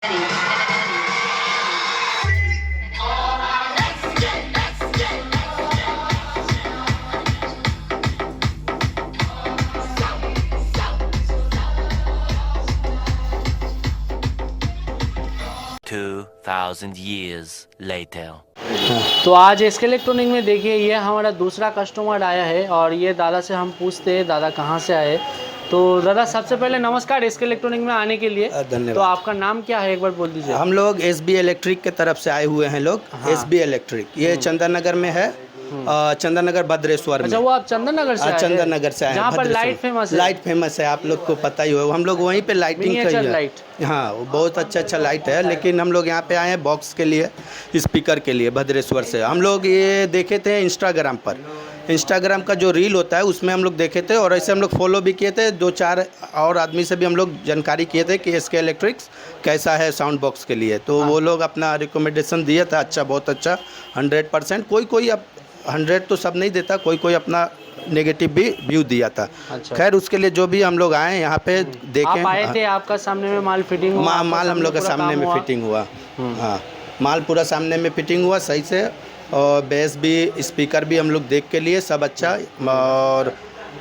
2,000 years later. तो आज SK electronic में देखिए ये हमारा दूसरा कस्टमर आया है और ये दादा से हम पूछते हैं दादा कहाँ से आए। तो दादा सबसे पहले नमस्कार एसके इलेक्ट्रॉनिक में आने के लिए। धन्यवाद। तो आपका नाम क्या है एक बार बोल दीजिए। हम लोग एसबी इलेक्ट्रिक के तरफ से आए हुए हैं लोग। हाँ। एसबी इलेक्ट्रिक ये चंदन नगर में है। चंदन नगर भद्रेश्वर में। अच्छा वो आप चंदन नगर से आए हैं? चंदन नगर से आए हैं। जहाँ पर भद्रेश्वर। लाइट फेमस है। लाइट फेमस है, आप लोग को पता ही हो। हम लोग वहीं पे लाइटिंग मिनिएचर की है। लाइट। हाँ वो बहुत अच्छा लाइट है, लेकिन हम लोग यहाँ पे आए हैं बॉक्स के लिए, स्पीकर के लिए भद्रेश्वर से। हम लोग ये देखे थे इंस्टाग्राम पर, इंस्टाग्राम का जो रील होता है उसमें हम लोग देखे थे और ऐसे हम लोग फॉलो भी किए थे। 2-4 और आदमी से भी हम लोग जानकारी किए थे कि एसके इलेक्ट्रिक्स कैसा है साउंड बॉक्स के लिए। तो वो लोग अपना रिकमेंडेशन दिया था, अच्छा बहुत अच्छा 100%। कोई अब 100 तो सब नहीं देता, कोई अपना नेगेटिव भी व्यू दिया था। अच्छा। खैर उसके लिए जो भी हम लोग आए यहाँ पे देखें। आप आए थे, आपका सामने में माल फिटिंग हुआ? माल हम लोग के सामने में फिटिंग हुआ। हाँ माल पूरा सामने में फिटिंग हुआ सही से, और बेस भी स्पीकर भी हम लोग देख के लिए सब अच्छा। और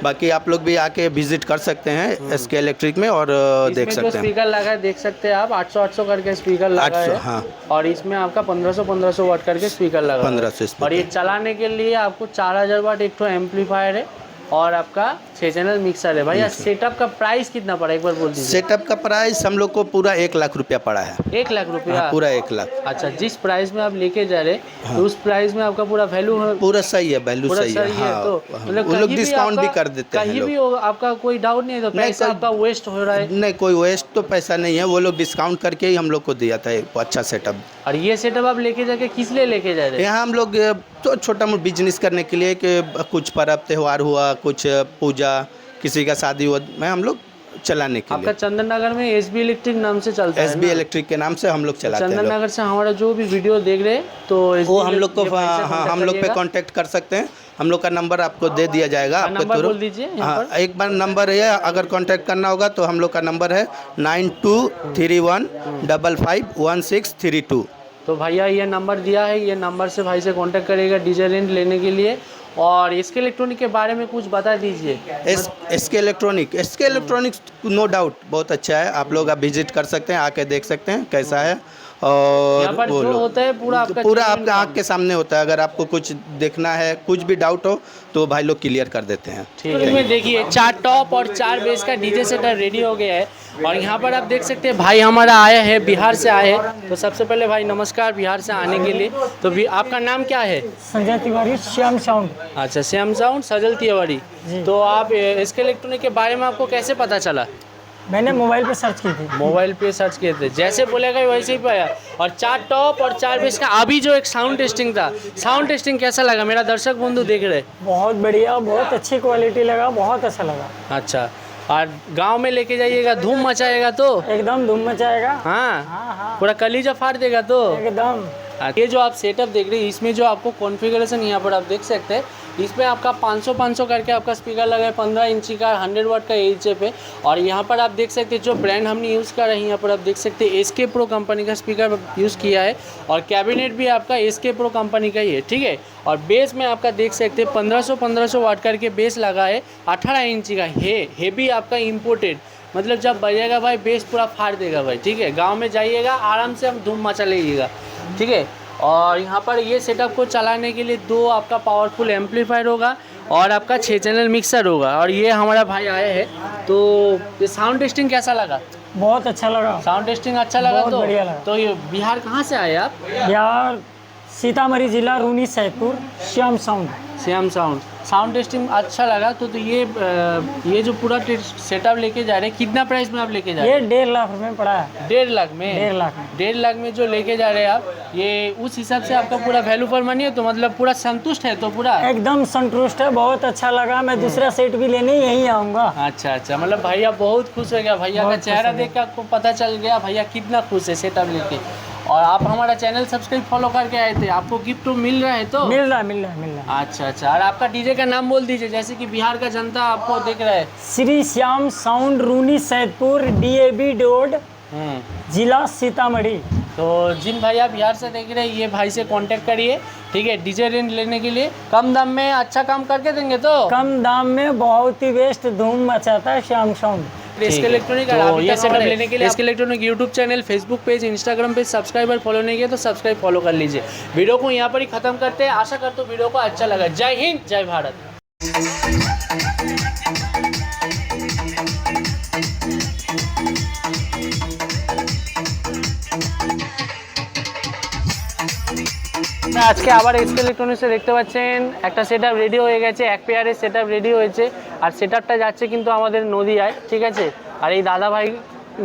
बाकी आप लोग भी आके विजिट कर सकते हैं एसके इलेक्ट्रिक में और देख सकते हैं। स्पीकर लगा है देख सकते हैं आप, 800 करके स्पीकर लगा है। हाँ। और इसमें आपका 1500 वाट करके स्पीकर लगा है। 1500 स्पीकर। और ये चलाने के लिए आपको 4000 वाट एक तो एम्पलीफायर है और आपका 6 चैनल मिक्सर है। भैया सेटअप का प्राइस कितना पड़ा एक बार बोल दीजिए। सेटअप का प्राइस हम लोग को पूरा 1 लाख रुपया पड़ा है। 1 लाख रुपया? पूरा 1 लाख। अच्छा, जिस प्राइस में आप लेके जा रहे हैं तो उस प्राइस में आपका पूरा वैल्यू पूरा सही है, वैल्यू सही है। हाँ, तो मतलब वो लोग डिस्काउंट भी कर देते हैं। कहीं भी आपका कोई डाउट नहीं है तो पैसा आपका वेस्ट हो रहा है? नहीं कोई वेस्ट तो पैसा नहीं है, वो लोग डिस्काउंट करके ही हम लोग को दिया था एक अच्छा सेटअप। और ये सेटअप आप लेके जाके किस लिए लेके जा रहे हैं? यहाँ हम लोग तो छोटा मोटा बिजनेस करने के लिए कि कुछ पर्व त्यौहार हुआ, कुछ पूजा, किसी का शादी हुआ, मैं हम लोग चलाने के लिए। आपका चंदन नगर में एसबी इलेक्ट्रिक नाम से चलता है? एसबी इलेक्ट्रिक के नाम से हम लोग चलाते हैं। चंदन नगर से हमारा जो भी वीडियो देख रहे हैं तो वो हम लोग को हम लोग पे कांटेक्ट कर सकते हैं। हम लोग का नंबर आपको दे दिया जाएगा। आपको नंबर बोल दीजिए। हाँ एक बार नंबर है, अगर कांटेक्ट करना होगा तो हम लोग का नंबर है 9231551632। तो भैया ये नंबर दिया है, ये नंबर से भाई से कांटेक्ट करिएगा डीजे रेंट लेने के लिए। और इसके इलेक्ट्रॉनिक के बारे में कुछ बता दीजिए। एसके इलेक्ट्रॉनिक्स नो डाउट बहुत अच्छा है। आप लोग विजिट कर सकते हैं, आके देख सकते हैं कैसा है। और यहाँ पर जो होता है पूरा आपका आँख के सामने होता है। अगर आपको कुछ देखना है, कुछ भी डाउट हो तो भाई लोग क्लियर कर देते हैं। ठीक है। देखिए 4 टॉप और 4 बेस का डीजे सेटअप रेडी हो गया है और यहाँ पर आप देख सकते हैं भाई हमारा आया है, बिहार से आए हैं। तो सबसे पहले भाई नमस्कार बिहार से आने के लिए। तो भी आपका नाम क्या है? संजय तिवारी, श्याम साउंड। अच्छा, श्याम साउंड, सजल तिवारी। तो आप इसके इलेक्ट्रॉनिक के बारे में आपको कैसे पता चला? मैंने मोबाइल पे सर्च की थी। मोबाइल पे सर्च किए थे, जैसे बोलेगा वैसे ही पाया। और 4 टॉप और 4 बेस का अभी जो एक साउंड टेस्टिंग था, साउंड टेस्टिंग कैसा लगा? मेरा दर्शक बंधु देख रहे। बहुत बढ़िया, बहुत अच्छी क्वालिटी लगा, बहुत अच्छा लगा। अच्छा, और गांव में लेके जाइएगा धूम मचाएगा तो? एकदम धूम मचाएगा। हाँ, हाँ हाँ पूरा कलीजा फाड़ देगा तो? एकदम। ये जो आप सेटअप देख रहे हैं इसमें जो आपको कॉन्फ़िगरेशन यहाँ पर आप देख सकते हैं, इसमें आपका 500 करके आपका स्पीकर लगा है, 15 इंची का 100 वाट का एचएफ है। और यहाँ पर आप देख सकते हैं जो ब्रांड हमने यूज़ कर रहे हैं, यहाँ पर आप देख सकते हैं एसके प्रो कंपनी का स्पीकर यूज़ किया है और कैबिनेट भी आपका एसके प्रो कंपनी का ही है, ठीक है। और बेस में आपका देख सकते हैं 1500 वाट करके बेस लगा है, 18 इंची का है भी आपका इम्पोर्टेड। मतलब जब बजेगा भाई बेस पूरा फाड़ देगा भाई, ठीक है। गाँव में जाइएगा आराम से हम धूम मचा लीजिएगा, ठीक है। और यहाँ पर ये सेटअप को चलाने के लिए 2 आपका पावरफुल एम्पलीफायर होगा और आपका 6 चैनल मिक्सर होगा। और ये हमारा भाई आए हैं। तो ये साउंड टेस्टिंग कैसा लगा? बहुत अच्छा लगा। साउंड टेस्टिंग अच्छा लगा? बहुत बढ़िया लगा। तो ये बिहार कहाँ से आए आप? बिहार सीतामढ़ी जिला, Runni Saidpur, Shyam sound. Shyam sound testing अच्छा लगा। तो ये जो पूरा सेटअप लेके जा रहे हैं, कितना प्राइस में आप लेके जा रहे ये हैं? 1.5 लाख रुपए पड़ा है। 1.5 लाख में? 1.5 लाख में। 1.5 लाख में जो लेके जा रहे हैं आप, ये उस हिसाब से आपका पूरा वैल्यू फॉर मनी है। तो मतलब पूरा संतुष्ट है? तो पूरा एकदम संतुष्ट है, बहुत अच्छा लगा। मैं दूसरा सेट भी लेने यहीं आऊँगा। अच्छा, मतलब भैया बहुत खुश हो गया। भैया का चेहरा देख के आपको पता चल गया भैया कितना खुश है सेटअप लेके। और आप हमारा चैनल सब्सक्राइब फॉलो करके आए थे, आपको गिफ्ट मिल रहा है? तो मिल रहा है। अच्छा। और आपका डीजे का नाम बोल दीजिए, जैसे कि बिहार का जनता आपको देख रहा है। Shri Shyam sound, Runni Saidpur, DAB road, जिला सीतामढ़ी। तो जिन भाई आप बिहार से देख रहे हैं, ये भाई से कांटेक्ट करिए, ठीक है, डीजे रेंज लेने के लिए। कम दाम में अच्छा काम करके देंगे तो कम दाम में बहुत ही बेस्ट धूम मचाता है शाम शाम। एसके इलेक्ट्रॉनिक तो ये सेटअप लेने के लिए SK electronic YouTube channel, Facebook page, Instagram page subscriber follow नहीं किया तो सब्सक्राइब फॉलो कर लीजिए। वीडियो को यहाँ पर ही खत्म करते हैं। आशा करता हूँ वीडियो को अच्छा लगा। जय हिंद, जय भारत। আজকে আবার এসকে ইলেকট্রনিক্সে দেখতে পাচ্ছেন একটা সেটআপ রেডি হয়ে গেছে, এক পেয়ারের সেটআপ রেডি হয়েছে, আর সেটআপটা যাচ্ছে কিন্তু আমাদের নদিয়ায়, ঠিক আছে। আর এই দাদা ভাই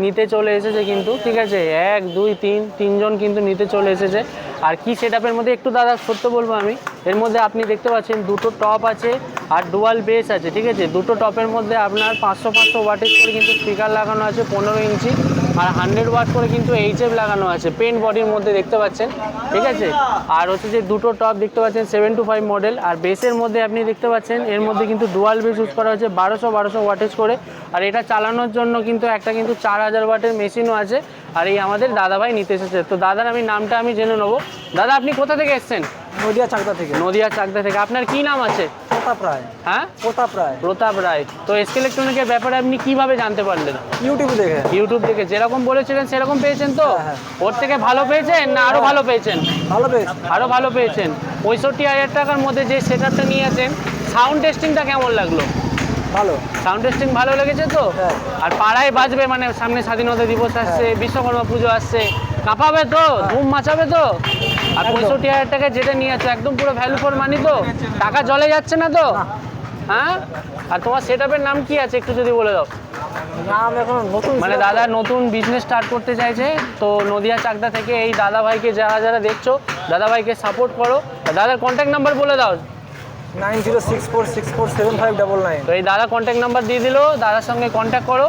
নিতে চলে এসেছে কিন্তু, ঠিক আছে, 1 2 3 তিনজন কিন্তু নিতে চলে এসেছে। আর কি সেটআপের মধ্যে একটু দাদা সত্য বলবো আমি, এর মধ্যে আপনি দেখতে পাচ্ছেন দুটো টপ আছে আর ডুয়াল বেস আছে, ঠিক আছে। দুটো টপের মধ্যে আপনার 500 ওয়াটেজ করে কিন্তু স্পিকার লাগানো আছে 15 ইঞ্চি, আর 100 ওয়াট করে কিন্তু এইচএফ লাগানো আছে পেন্ট বডির মধ্যে দেখতে পাচ্ছেন, ঠিক আছে। আর হচ্ছে যে দুটো টপ দেখতে পাচ্ছেন 725 মডেল, আর বেসের মধ্যে আপনি দেখতে পাচ্ছেন এর মধ্যে কিন্তু ডুয়াল বেস ইউজ করা হচ্ছে 1200 ওয়াটেজ করে। আর এটা চালানোর জন্য কিন্তু একটা কিন্তু 4000 ওয়াটের মেশিনও আছে। আর এই আমাদের দাদাভাই নিতে এসেছে। তো দাদার আমি নামটা আমি জেনে নেবো। দাদা আপনি কোথা থেকে এসেছেন? নদিয়া চাকদা থেকে। নদিয়া চাকদা থেকে। আপনার কি নাম আছে? প্রতাপ রায়। হ্যাঁ, প্রতাপ রায়। প্রতাপ রায়। তো এসকে ইলেকট্রনিকের ব্যাপারে আপনি কিভাবে জানতে পারলেন? ইউটিউব দেখে। ইউটিউব থেকে যেরকম বলেছিলেন সেরকম পেয়েছেন তো? হ্যাঁ। ওর থেকে ভালো পেয়েছেন না আরো ভালো পেয়েছেন? ভালো বেশ। আরো ভালো পেয়েছেন। 65,000 টাকার মধ্যে যে সেটআপটা নিয়েছেন, সাউন্ড টেস্টিংটা কেমন লাগলো? ভালো। সাউন্ড টেস্টিং ভালো লেগেছে তো? হ্যাঁ। আর পাড়ায় বাজবে, মানে সামনে স্বাধীনতা দিবস আসছে, বিশ্বকর্মা পুজো আসছে, কাঁপাবে তো, ধুম মাচাবে তো? আর 65,000 টাকা যেটা নিয়েছো একদম পুরো ভ্যালু ফর মানি তো? টাকা জলে যাচ্ছে না তো? হ্যাঁ। আর তোমার সেটআপের নাম কি আছে একটু যদি বলে দাও। নাম এখন নতুন, মানে দাদা নতুন বিজনেস স্টার্ট করতে চাইছে, তো নদিয়া চাকদা থেকে এই দাদা ভাইকে যারা যারা দেখছো, দাদা ভাইকে সাপোর্ট করো। দাদার কন্ট্যাক্ট নাম্বার বলে দাও। 9064647599। তো এই দাদা কন্ট্যাক্ট নাম্বার দিয়ে দিল, দাদার সঙ্গে কন্ট্যাক্ট করো।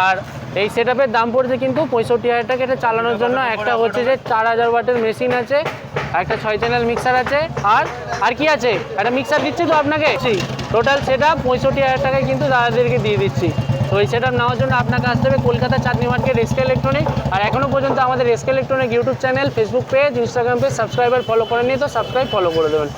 আর এই সেটআপের দাম পড়ছে কিন্তু 65,000 টাকা। এটা চালানোর জন্য একটা হচ্ছে যে 4000 ওয়াটের মেশিন আছে, একটা 6 চ্যানেল মিক্সার আছে, আর কি আছে, একটা মিক্সার দিচ্ছি তো আপনাকে। টোটাল সেটআপ 65,000 টাকায় কিন্তু দাদাদেরকে দিয়ে দিচ্ছি। তো এই সেটআপ নেওয়ার জন্য আপনাকে আসতে হবে কলকাতা চাঁদনি মার্কেট এসকে ইলেকট্রনিক। আর এখনও পর্যন্ত আমাদের SK electronic YouTube channel, Facebook page, Instagram page subscriber follow করে নিয়ে তো সাবস্ক্রাইব ফলো করে দেবেন।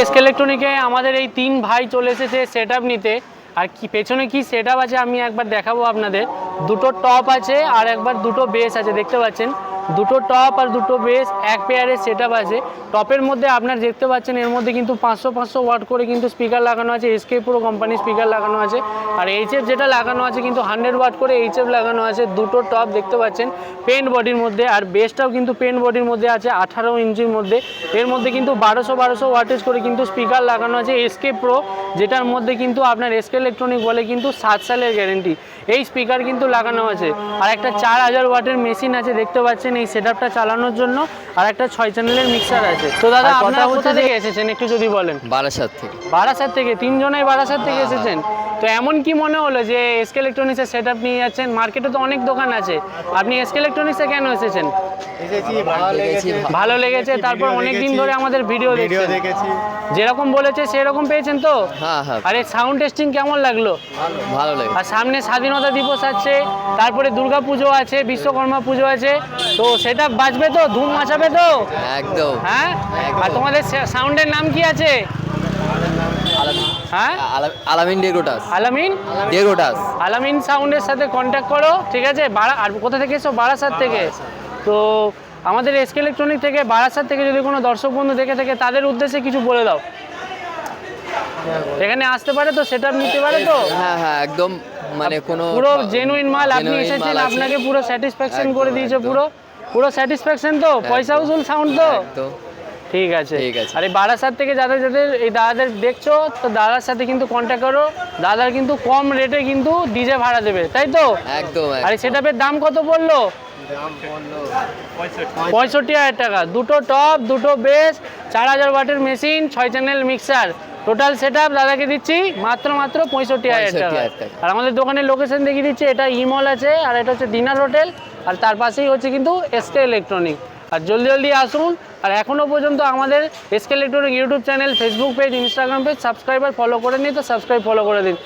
এসকে ইলেকট্রনিকে আমাদের এই 3 ভাই চলে এসেছে সেটআপ নিতে। আর কি পেছনে কি সেটআপ আছে আমি একবার দেখাবো আপনাদের। দুটো টপ আছে আর একবার দুটো বেস আছে, দেখতে পাচ্ছেন দুটো টপ আর দুটো বেস, এক পেয়ারের সেটআপ আছে। টপের মধ্যে আপনার দেখতে পাচ্ছেন এর মধ্যে কিন্তু 500 ওয়াট করে কিন্তু স্পিকার লাগানো আছে, এসকে প্রো কোম্পানির স্পিকার লাগানো আছে। আর এইচএফ যেটা লাগানো আছে কিন্তু 100 ওয়াট করে এইচএফ লাগানো আছে। দুটো টপ দেখতে পাচ্ছেন পেন্ট বডির মধ্যে, আর বেসটাও কিন্তু পেন্ট বডির মধ্যে আছে 18 ইঞ্চির মধ্যে। এর মধ্যে কিন্তু 1200 ওয়াটেজ করে কিন্তু স্পিকার লাগানো আছে এসকে প্রো, যেটার মধ্যে কিন্তু আপনার এসকে ইলেকট্রনিক বলে কিন্তু 7 সালের গ্যারেন্টি এই স্পিকার কিন্তু লাগানো আছে। আর একটা 4000 ওয়াটের মেশিন আছে দেখতে পাচ্ছেন এই সেটআপটা চালানোর জন্য, আর একটা 6 চ্যানেলের মিক্সার আছে। তো দাদা আপনারা কোথা থেকে এসেছেন একটু যদি বলেন? বারাসাত থেকে। বারাসাত থেকে, তিনজনেই বারাসাত থেকে এসেছেন। তো এমন কি মনে হলো যে এসকে ইলেকট্রনিক্সের সেটআপ নিয়ে যাচ্ছেন? মার্কেটে তো অনেক দোকান আছে, আপনি এসকে ইলেকট্রনিক্সে কেন এসেছেন? ভালো লেগেছে, তারপর অনেক দিন ধরে আমাদের ভিডিও দেখেছি, যেরকম বলেছে সেরকম পেয়েছেন তো? হ্যাঁ হ্যাঁ, আরে সাউন্ড টেস্টিং কেমন লাগলো? ভালো লাগে। আর সামনে স্বাধীনতা দিবস আছে, তারপরে দুর্গা পুজো আছে, বিশ্বকর্মা পুজো আছে, তো সেটা বাজবে তো, ধুম মাচাবে তো? একদম। হ্যাঁ। আর তোমাদের সাউন্ডের নাম কি আছে? হ্যাঁ, আলামিন ডেগোটাস। আলামিন ডেগোটাস। আলামিন সাউন্ডের সাথে কন্ট্যাক্ট করো, ঠিক আছে। আর কোথা থেকে এসো? বারাসাত থেকে। তো আমাদের এসকে ইলেকট্রনিক থেকে বারাসাত থেকে যদি কোনো দর্শক বন্ধু দেখে থাকে তাদের উদ্দেশ্যে কিছু বলে দাও। এখানে আসতে পারে তো, সেটআপ নিতে পারে তো? হ্যাঁ হ্যাঁ, একদম মানে কোনো পুরো জেনুইন মাল, আপনি এসেছেন আপনাকে পুরো স্যাটিসফ্যাকশন করে দিয়েছে, পুরো স্যাটিসফ্যাকশন তো, পয়সা উসুল সাউন্ড তো? একদম ঠিক আছে। ঠিক আছে। আর এই বারাসাত থেকে যাদের যাদের এই দাদাদের দেখছো, তো দাদার সাথে কিন্তু কন্ট্যাক্ট করো, দাদার কিন্তু কম রেটে কিন্তু ডিজে ভাড়া দেবে, তাই তো? একদম। আর এই সেটআপের দাম কত বললো? 65,000 টাকা। দুটো টপ, দুটো বেস, 4000 ওয়াটের machine, 6 channel mixer, total setup দাদাকে দিচ্ছি মাত্র 65,000 টাকা। 65,000 টাকা। আর আমাদের দোকানের লোকেশন দেখিয়ে দিচ্ছি, এটা ইমল আছে আর এটা হচ্ছে ডিনার হোটেল, আর তার পাশেই হচ্ছে কিন্তু এসকে ইলেকট্রনিক। আর জলদি আসুন, আর এখনও পর্যন্ত আমাদের SK electronic YouTube channel, Facebook page, Instagram page subscriber follow করে নিই, তো সাবস্ক্রাইব ফলো করে দিন।